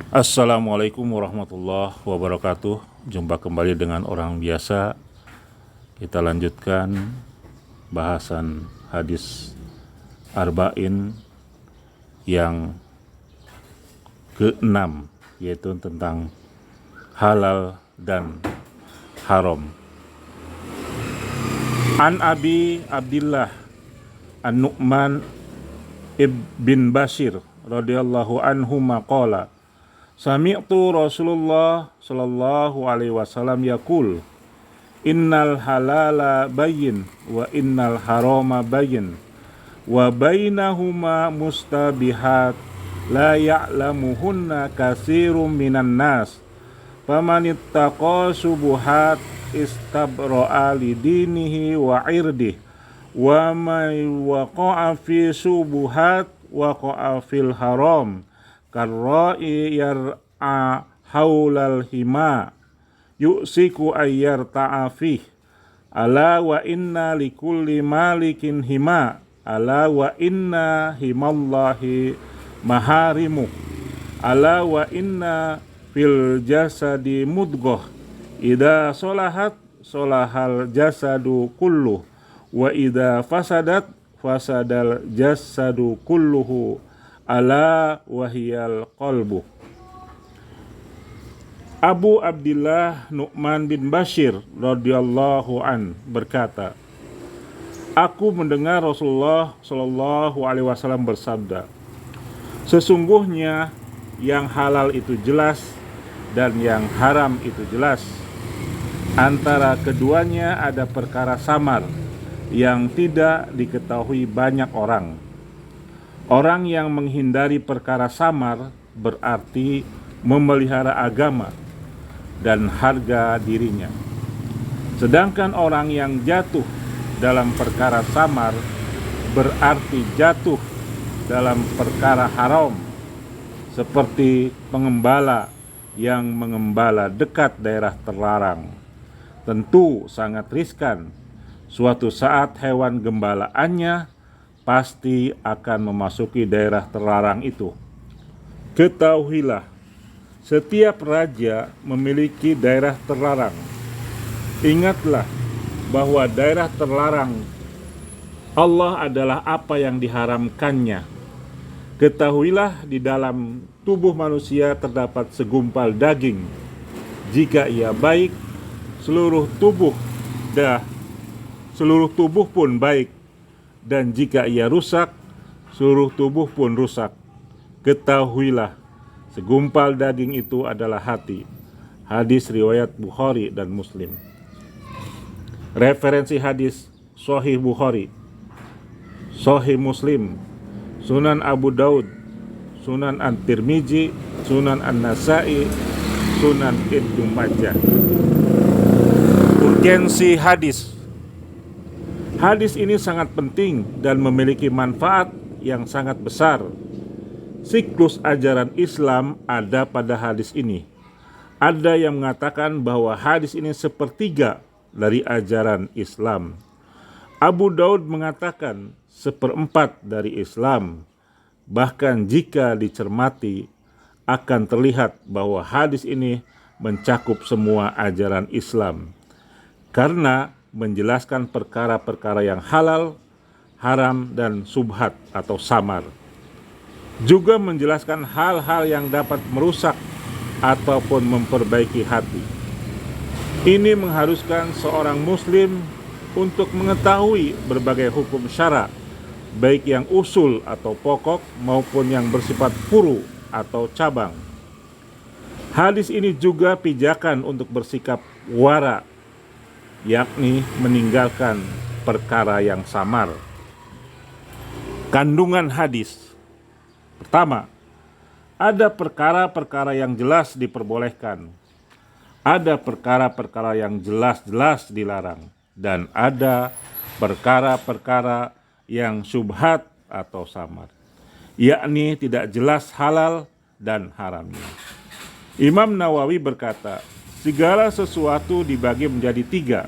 Assalamualaikum warahmatullahi wabarakatuh. Jumpa kembali dengan orang biasa. Kita lanjutkan bahasan hadis arba'in yang ke-6, yaitu tentang halal dan haram. An Abi Abdillah An-Nu'man bin Bashir radhiyallahu anhu maqala Sami'tu Rasulullah sallallahu alaihi wasallam yaqul innal halala bayyin wa innal harama bayyin wa bainahuma mustabihat la ya'lamuhunna katsirun minan nas faman ittaqa subuhat istabra'a lidinihi wa irdihi wa may waqa'a fi subuhat waqa'a fil haram karra'i yar'a haulal hima yu'siku ayyar ta'afih ala wa inna likulli malikin hima ala wa inna himallahi maharimu ala wa inna fil jasadi mudghah idza solahat solahal jasadu kulluh wa idza fasadat fasadal jasadu kulluhu ala wahiyal qalbu. Abu Abdillah Nu'man bin Bashir radhiyallahu an berkata, aku mendengar Rasulullah sallallahu alaihi wasallam bersabda, sesungguhnya yang halal itu jelas dan yang haram itu jelas. Antara keduanya ada perkara samar yang tidak diketahui banyak orang. Orang yang menghindari perkara samar berarti memelihara agama dan harga dirinya. Sedangkan orang yang jatuh dalam perkara samar berarti jatuh dalam perkara haram, seperti pengembala yang mengembala dekat daerah terlarang. Tentu sangat riskan. Suatu saat hewan gembalaannya pasti akan memasuki daerah terlarang itu. Ketahuilah, setiap raja memiliki daerah terlarang. Ingatlah bahwa daerah terlarang Allah adalah apa yang diharamkannya. Ketahuilah di dalam tubuh manusia terdapat segumpal daging. Jika ia baik, seluruh tubuh pun baik. Dan jika ia rusak, seluruh tubuh pun rusak. Ketahuilah, segumpal daging itu adalah hati. Hadis riwayat Bukhari dan Muslim. Referensi hadis Sahih Bukhari, Sahih Muslim, Sunan Abu Daud, Sunan At-Tirmizi, Sunan An-Nasa'i, Sunan Ibnu Majah. Urgensi hadis. Hadis ini sangat penting dan memiliki manfaat yang sangat besar. Siklus ajaran Islam ada pada hadis ini. Ada yang mengatakan bahwa hadis ini sepertiga dari ajaran Islam. Abu Daud mengatakan seperempat dari Islam. Bahkan jika dicermati, akan terlihat bahwa hadis ini mencakup semua ajaran Islam. Karena menjelaskan perkara-perkara yang halal, haram, dan subhat atau samar. Juga menjelaskan hal-hal yang dapat merusak ataupun memperbaiki hati. Ini mengharuskan seorang muslim untuk mengetahui berbagai hukum syara, baik yang usul atau pokok maupun yang bersifat furu atau cabang. Hadis ini juga pijakan untuk bersikap wara, yakni meninggalkan perkara yang samar. Kandungan hadis. Pertama, ada perkara-perkara yang jelas diperbolehkan. Ada perkara-perkara yang jelas-jelas dilarang. Dan ada perkara-perkara yang syubhat atau samar, yakni tidak jelas halal dan haramnya. Imam Nawawi berkata, segala sesuatu dibagi menjadi tiga.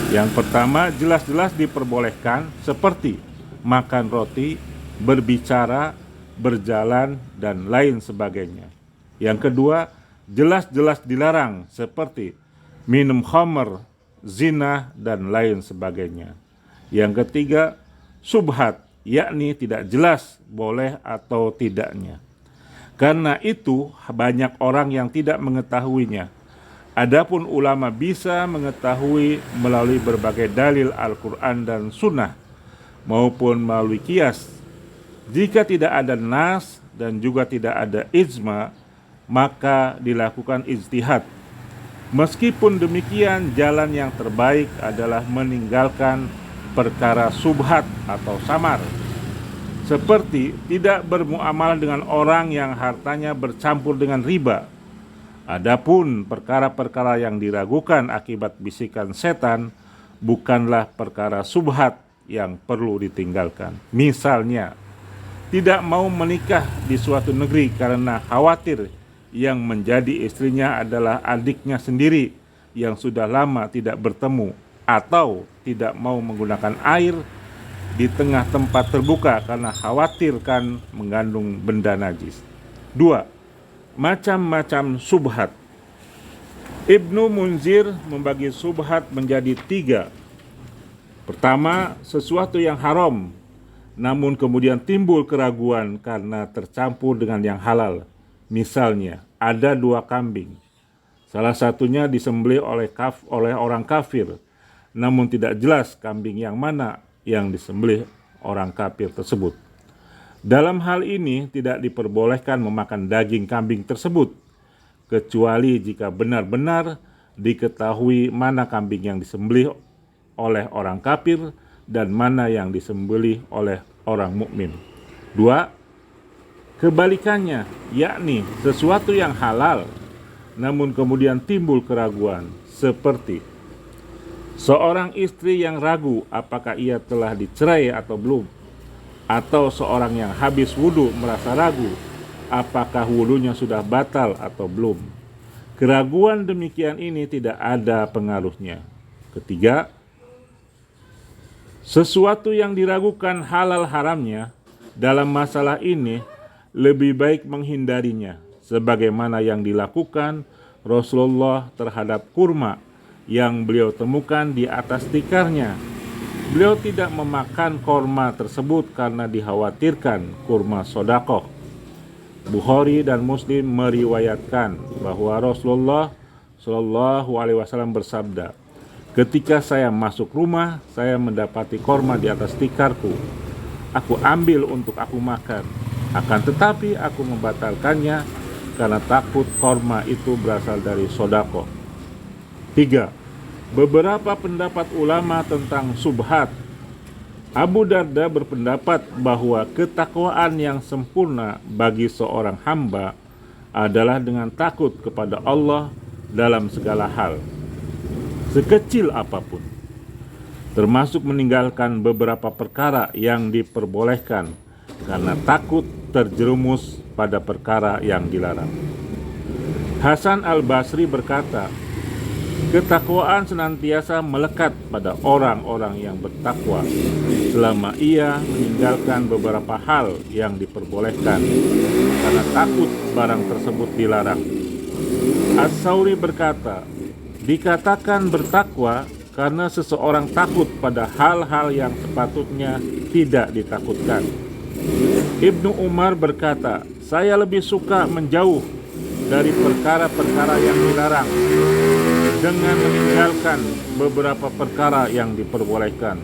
Yang pertama, jelas-jelas diperbolehkan seperti makan roti, berbicara, berjalan, dan lain sebagainya. Yang kedua, jelas-jelas dilarang seperti minum khamr, zina, dan lain sebagainya. Yang ketiga, subhat, yakni tidak jelas boleh atau tidaknya. Karena itu banyak orang yang tidak mengetahuinya. Adapun ulama bisa mengetahui melalui berbagai dalil Al-Quran dan Sunnah maupun melalui qiyas. Jika tidak ada nas dan juga tidak ada ijma, maka dilakukan ijtihad. Meskipun demikian, jalan yang terbaik adalah meninggalkan perkara subhat atau samar, seperti tidak bermuamalah dengan orang yang hartanya bercampur dengan riba. Adapun perkara-perkara yang diragukan akibat bisikan setan bukanlah perkara subhat yang perlu ditinggalkan. Misalnya, tidak mau menikah di suatu negeri karena khawatir yang menjadi istrinya adalah adiknya sendiri yang sudah lama tidak bertemu, atau tidak mau menggunakan air di tengah tempat terbuka karena khawatir kan mengandung benda najis. 2. Macam-macam subhat. Ibnu Munzir membagi subhat menjadi 3. Pertama, sesuatu yang haram namun kemudian timbul keraguan karena tercampur dengan yang halal. Misalnya, ada 2 kambing. Salah satunya disembelih oleh orang kafir, namun tidak jelas kambing yang mana yang disembelih orang kafir tersebut. Dalam hal ini tidak diperbolehkan memakan daging kambing tersebut, kecuali jika benar-benar diketahui mana kambing yang disembelih oleh orang kafir dan mana yang disembelih oleh orang mukmin. 2. Kebalikannya, yakni sesuatu yang halal namun kemudian timbul keraguan, seperti seorang istri yang ragu apakah ia telah dicerai atau belum, atau seorang yang habis wudhu merasa ragu apakah wudhunya sudah batal atau belum. Keraguan demikian ini tidak ada pengaruhnya. Ketiga, sesuatu yang diragukan halal haramnya, dalam masalah ini lebih baik menghindarinya, sebagaimana yang dilakukan Rasulullah terhadap kurma yang beliau temukan di atas tikarnya. Beliau tidak memakan kurma tersebut karena dikhawatirkan kurma sodakoh. Bukhari dan Muslim meriwayatkan bahwa Rasulullah Shallallahu Alaihi Wasallam bersabda, ketika saya masuk rumah, saya mendapati kurma di atas tikarku. Aku ambil untuk aku makan, akan tetapi aku membatalkannya karena takut kurma itu berasal dari sodako. 3. Beberapa pendapat ulama tentang subhat. Abu Darda berpendapat bahwa ketakwaan yang sempurna bagi seorang hamba adalah dengan takut kepada Allah dalam segala hal, sekecil apapun, termasuk meninggalkan beberapa perkara yang diperbolehkan karena takut terjerumus pada perkara yang dilarang. Hasan al-Basri berkata, ketakwaan senantiasa melekat pada orang-orang yang bertakwa selama ia meninggalkan beberapa hal yang diperbolehkan karena takut barang tersebut dilarang. As-Sauri berkata, dikatakan bertakwa karena seseorang takut pada hal-hal yang sepatutnya tidak ditakutkan. Ibnu Umar berkata, saya lebih suka menjauh dari perkara-perkara yang dilarang dengan meninggalkan beberapa perkara yang diperbolehkan.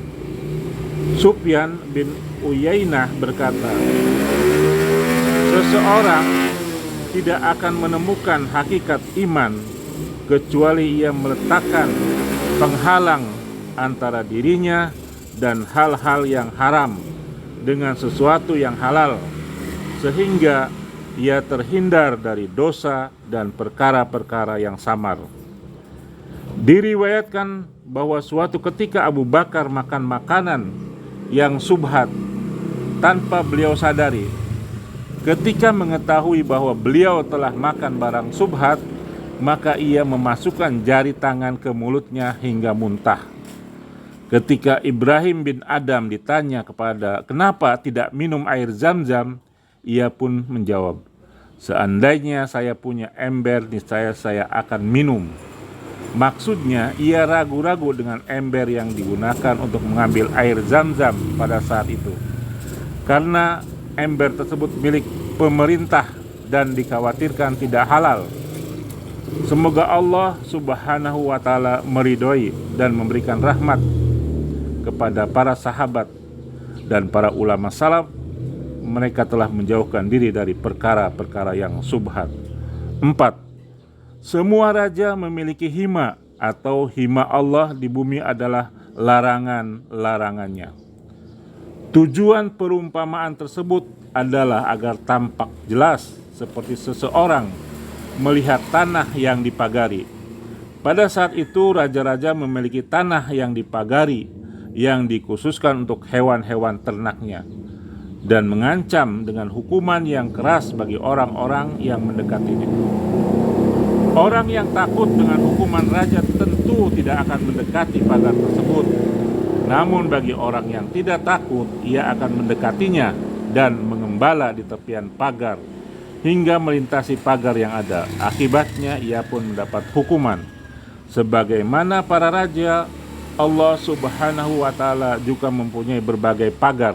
Sufyan bin Uyainah berkata, seseorang tidak akan menemukan hakikat iman kecuali ia meletakkan penghalang antara dirinya dan hal-hal yang haram dengan sesuatu yang halal, sehingga ia terhindar dari dosa dan perkara-perkara yang samar. Diriwayatkan bahwa suatu ketika Abu Bakar makan makanan yang subhat tanpa beliau sadari. Ketika mengetahui bahwa beliau telah makan barang subhat, maka ia memasukkan jari tangan ke mulutnya hingga muntah. Ketika Ibrahim bin Adam ditanya kenapa tidak minum air Zam-Zam, Ia pun menjawab, seandainya saya punya ember, niscaya saya akan minum. Maksudnya, ia ragu-ragu dengan ember yang digunakan untuk mengambil air Zam-Zam pada saat itu, karena ember tersebut milik pemerintah dan dikhawatirkan tidak halal. Semoga Allah Subhanahu wa Ta'ala meridhoi dan memberikan rahmat kepada para sahabat dan para ulama salaf. Mereka telah menjauhkan diri dari perkara-perkara yang subhat. 4. Semua raja memiliki hima atau hima Allah di bumi adalah larangan-larangannya. Tujuan perumpamaan tersebut adalah agar tampak jelas seperti seseorang melihat tanah yang dipagari. Pada saat itu raja-raja memiliki tanah yang dipagari yang dikhususkan untuk hewan-hewan ternaknya, dan mengancam dengan hukuman yang keras bagi orang-orang yang mendekatinya. Orang yang takut dengan hukuman raja tentu tidak akan mendekati pagar tersebut. Namun bagi orang yang tidak takut, ia akan mendekatinya dan mengembala di tepian pagar hingga melintasi pagar yang ada. Akibatnya ia pun mendapat hukuman. Sebagaimana para raja, Allah Subhanahu wa Ta'ala juga mempunyai berbagai pagar.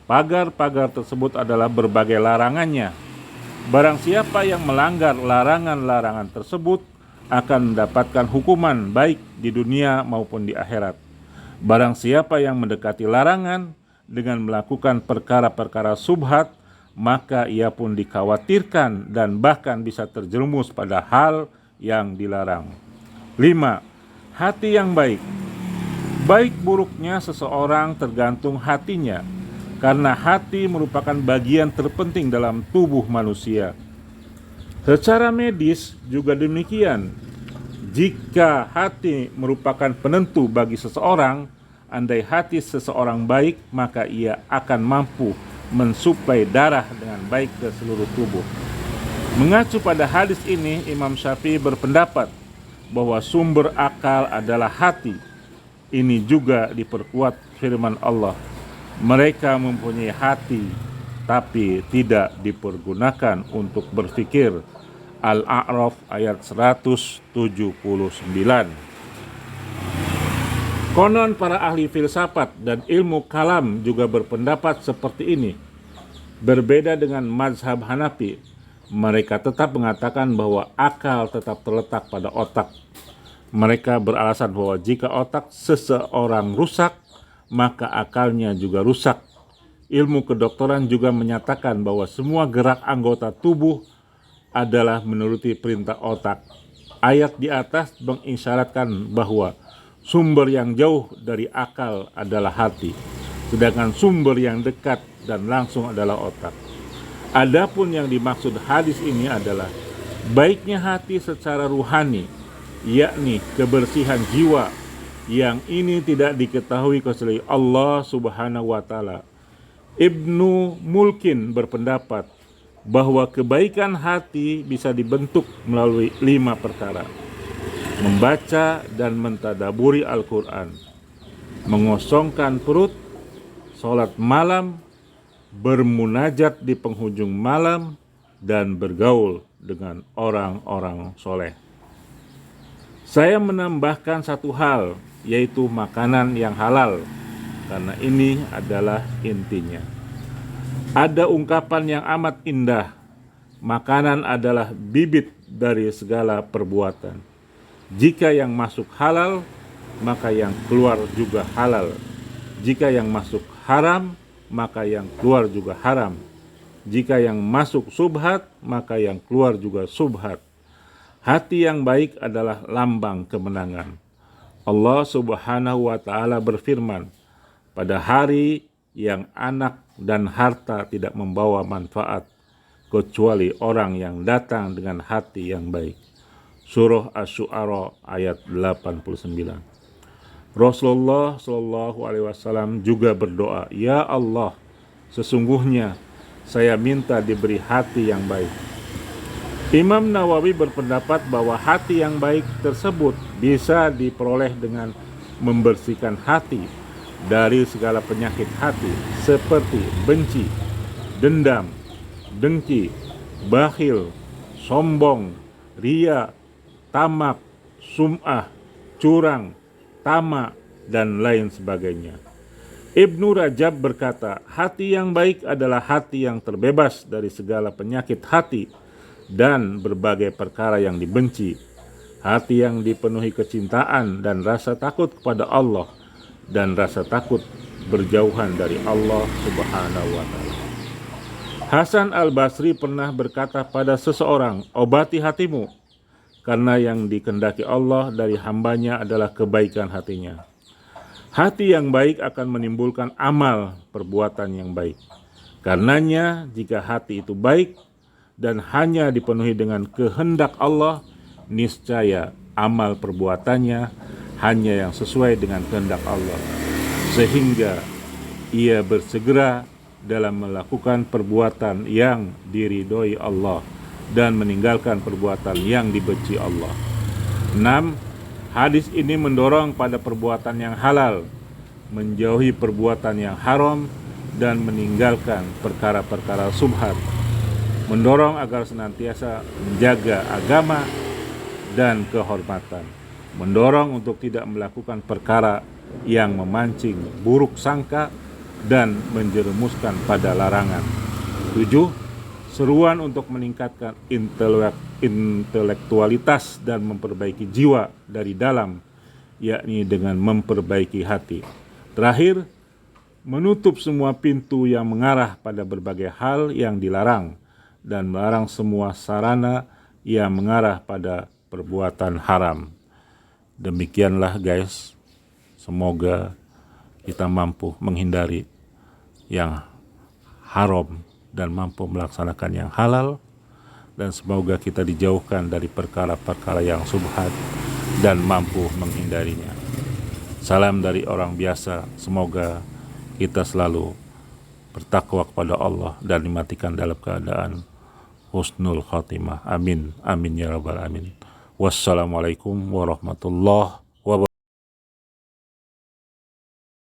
Pagar-pagar tersebut adalah berbagai larangannya. Barang siapa yang melanggar larangan-larangan tersebut akan mendapatkan hukuman baik di dunia maupun di akhirat. Barang siapa yang mendekati larangan dengan melakukan perkara-perkara subhat, maka ia pun dikhawatirkan dan bahkan bisa terjerumus pada hal yang dilarang. 5. Hati yang baik. Baik buruknya seseorang tergantung hatinya, karena hati merupakan bagian terpenting dalam tubuh manusia. Secara medis juga demikian. Jika hati merupakan penentu bagi seseorang, andai hati seseorang baik, maka ia akan mampu mensuplai darah dengan baik ke seluruh tubuh. Mengacu pada hadis ini, Imam Syafi'i berpendapat bahwa sumber akal adalah hati. Ini juga diperkuat firman Allah, mereka mempunyai hati tapi tidak dipergunakan untuk berpikir. Al-A'raf ayat 179. Konon para ahli filsafat dan ilmu kalam juga berpendapat seperti ini. Berbeda dengan mazhab Hanafi, mereka tetap mengatakan bahwa akal tetap terletak pada otak. Mereka beralasan bahwa jika otak seseorang rusak, maka akalnya juga rusak. Ilmu kedokteran juga menyatakan bahwa semua gerak anggota tubuh adalah menuruti perintah otak. Ayat di atas mengisyaratkan bahwa sumber yang jauh dari akal adalah hati, sedangkan sumber yang dekat dan langsung adalah otak. Adapun yang dimaksud hadis ini adalah baiknya hati secara ruhani, yakni kebersihan jiwa, yang ini tidak diketahui kecuali Allah Subhanahu wa Ta'ala. Ibnu Mulkin berpendapat bahwa kebaikan hati bisa dibentuk melalui 5 perkara: membaca dan mentadaburi Al-Quran, mengosongkan perut, sholat malam, bermunajat di penghujung malam, dan bergaul dengan orang-orang soleh. Saya menambahkan satu hal, yaitu makanan yang halal, karena ini adalah intinya. Ada ungkapan yang amat indah, makanan adalah bibit dari segala perbuatan. Jika yang masuk halal, maka yang keluar juga halal. Jika yang masuk haram, maka yang keluar juga haram. Jika yang masuk subhat, maka yang keluar juga subhat. Hati yang baik adalah lambang kemenangan. Allah Subhanahu wa Ta'ala berfirman, pada hari yang anak dan harta tidak membawa manfaat, kecuali orang yang datang dengan hati yang baik. Surah Asy-Syu'ara ayat 89. Rasulullah Shallallahu Alaihi Wasallam juga berdoa, ya Allah, sesungguhnya saya minta diberi hati yang baik. Imam Nawawi berpendapat bahwa hati yang baik tersebut bisa diperoleh dengan membersihkan hati dari segala penyakit hati seperti benci, dendam, dengki, bakhil, sombong, ria, tamak, sum'ah, curang, tamak, dan lain sebagainya. Ibnu Rajab berkata, hati yang baik adalah hati yang terbebas dari segala penyakit hati dan berbagai perkara yang dibenci. Hati yang dipenuhi kecintaan dan rasa takut kepada Allah dan rasa takut berjauhan dari Allah Subhanahu wa Ta'ala. Hasan al-Basri pernah berkata pada seseorang, obati hatimu, karena yang dikehendaki Allah dari hambanya adalah kebaikan hatinya. Hati yang baik akan menimbulkan amal perbuatan yang baik. Karenanya jika hati itu baik dan hanya dipenuhi dengan kehendak Allah, niscaya amal perbuatannya hanya yang sesuai dengan kehendak Allah, sehingga ia bersegera dalam melakukan perbuatan yang diridhoi Allah dan meninggalkan perbuatan yang dibenci Allah. 6. Hadis ini mendorong pada perbuatan yang halal, menjauhi perbuatan yang haram, dan meninggalkan perkara-perkara subhat. Mendorong agar senantiasa menjaga agama dan kehormatan. Mendorong untuk tidak melakukan perkara yang memancing buruk sangka dan menjerumuskan pada larangan. 7. Seruan untuk meningkatkan intelektualitas dan memperbaiki jiwa dari dalam, yakni dengan memperbaiki hati. Terakhir, menutup semua pintu yang mengarah pada berbagai hal yang dilarang dan melarang semua sarana yang mengarah pada perbuatan haram. Demikianlah guys, semoga kita mampu menghindari yang haram dan mampu melaksanakan yang halal, dan semoga kita dijauhkan dari perkara-perkara yang subhat dan mampu menghindarinya. Salam dari orang biasa, semoga kita selalu bertakwa kepada Allah dan dimatikan dalam keadaan husnul khatimah. Amin, amin ya rabbal alamin. Wassalamualaikum warahmatullahi